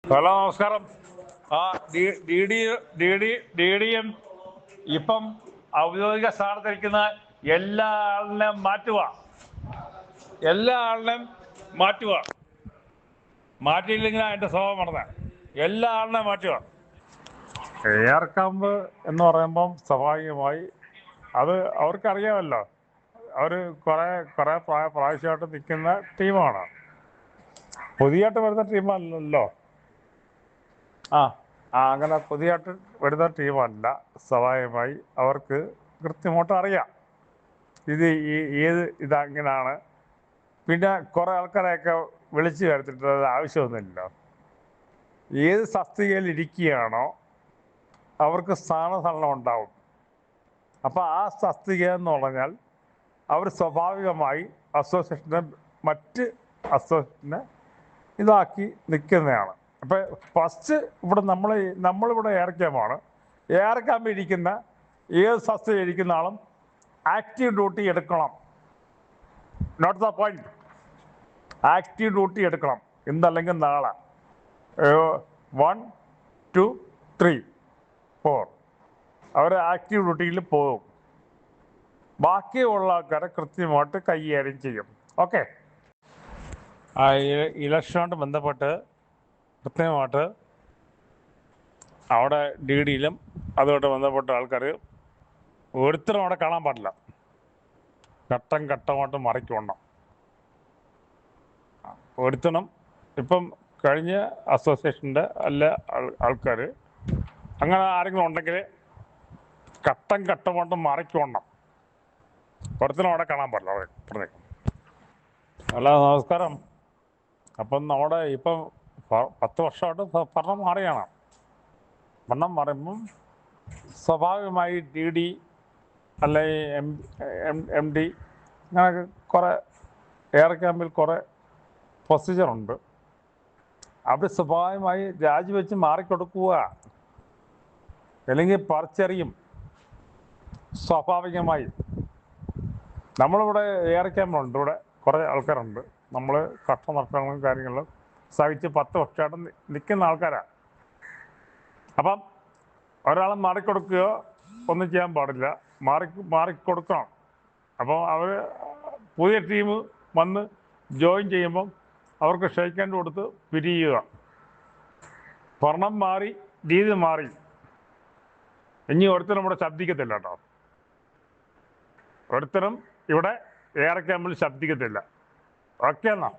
Hello, നമസ്കാരം. ആ D D M ഇപ്പം ഔദ്യോഗിക സ്ഥാനത്തിരിക്കുന്ന എല്ലാ ആളിനെയും മാറ്റുക. മാറ്റിയില്ലെങ്കിൽ അതിന്റെ സ്വഭാവം നടന്നത്. എല്ലാ ആളിനെയും മാറ്റുക. എയർ ക്യാമ്പ് എന്ന് പറയുമ്പം സ്വാഭാവികമായി അത് അവർക്കറിയാമല്ലോ. അവർ കുറെ പ്രാവശ്യമായിട്ട് നിൽക്കുന്ന ടീമാണ്. പുതിയതായിട്ട് വരുന്ന ടീമല്ലല്ലോ. ആ അങ്ങനെ പുതിയതായിട്ട് വരുന്ന ടീമല്ല. സ്വാഭാവികമായി അവർക്ക് കൃത്യമായിട്ട് അറിയാം ഏത് ഇതങ്ങനെയാണ്. പിന്നെ കുറേ ആൾക്കാരെയൊക്കെ വിളിച്ചു വരുത്തിട്ട് ആവശ്യമൊന്നുമില്ലല്ലോ. ഏത് തസ്തികയിൽ ഇരിക്കുകയാണോ അവർക്ക് സ്ഥാനസരണം ഉണ്ടാവും. അപ്പോൾ ആ തസ്തിക എന്ന് പറഞ്ഞാൽ അവർ സ്വാഭാവികമായി അസോസിയേഷനെ മറ്റ് അസോസിയേഷനെ ഇതാക്കി നിൽക്കുന്നതാണ്. അപ്പം ഫസ്റ്റ് ഇവിടെ നമ്മളിവിടെ എയർ ക്യാമ്പാണ്. എയർ ക്യാമ്പിൽ ഇരിക്കുന്ന ഏത് തസ്തികയിൽ ഇരിക്കുന്ന ആളും ആക്റ്റീവ് ഡ്യൂട്ടി എടുക്കണം. Note the point. Active duty എടുക്കണം. ഇന്നല്ലെങ്കിൽ നാളെ 1, 2, 3, 4 അവർ ആക്റ്റീവ് ഡ്യൂട്ടിയിൽ പോകും. ബാക്കിയുള്ള ആൾക്കാരെ കൃത്യമായിട്ട് കൈകാര്യം ചെയ്യും. ഓക്കെ. ആ ഇലക്ഷനുമായിട്ട് ബന്ധപ്പെട്ട് കൃത്യമായിട്ട് അവിടെ DD-യിലും അതുമായിട്ട് ബന്ധപ്പെട്ട ആൾക്കാർ ഒരുത്തരും അവിടെ കാണാൻ പാടില്ല. ഘട്ടമായിട്ട് മറിക്കൊണ്ടണം. ഒരുത്തണം ഇപ്പം കഴിഞ്ഞ അസോസിയേഷൻ്റെ ആൾക്കാർ അങ്ങനെ ആരെങ്കിലും ഉണ്ടെങ്കിൽ ഘട്ടമായിട്ട് മറിക്കൊണ്ടണം. ഒരുത്തനും അവിടെ കാണാൻ പാടില്ല. അവിടെ പറഞ്ഞേക്കും. ഹലോ, നമസ്കാരം. അപ്പം നമ്മുടെ ഇപ്പം 10 വർഷമായിട്ട് ഭരണം മാറിയാണ്. ഭരണം മാറുമ്പം സ്വാഭാവികമായി DD അല്ലെങ്കിൽ MD അങ്ങനെയൊക്കെ കുറേ എയർ ക്യാമ്പിൽ കുറേ പ്രൊസീജിയറുണ്ട്. അവർ സ്വാഭാവികമായി രാജിവെച്ച് മാറിക്കൊടുക്കുക, അല്ലെങ്കിൽ പറിച്ചെറിയും. സ്വാഭാവികമായി നമ്മളിവിടെ എയർ ക്യാമ്പുണ്ട്. ഇവിടെ കുറേ ആൾക്കാരുണ്ട്. നമ്മൾ കഷ്ടനഷ്ടങ്ങളും കാര്യങ്ങളും സഹിച്ച് 10 വർഷമായിട്ട് നിൽക്കുന്ന ആൾക്കാരാണ്. അപ്പം ഒരാൾ മാറിക്കൊടുക്കുകയോ ഒന്നും ചെയ്യാൻ പാടില്ല. മാറിക്കൊടുക്കണം. അപ്പോൾ അവർ പുതിയ ടീം വന്ന് ജോയിൻ ചെയ്യുമ്പം അവർക്ക് ഷെയ്ക്ക് ഹാൻഡ് കൊടുത്ത് പിരിയുക. ഭരണം മാറി, രീതി മാറി. ഇനി ഒരുത്തരും ഇവിടെ ശബ്ദിക്കത്തില്ല കേട്ടോ. ഒരുത്തരും ഇവിടെ എയർ ക്യാമ്പിൽ ശബ്ദിക്കത്തില്ല. ഓക്കെ എന്നാ.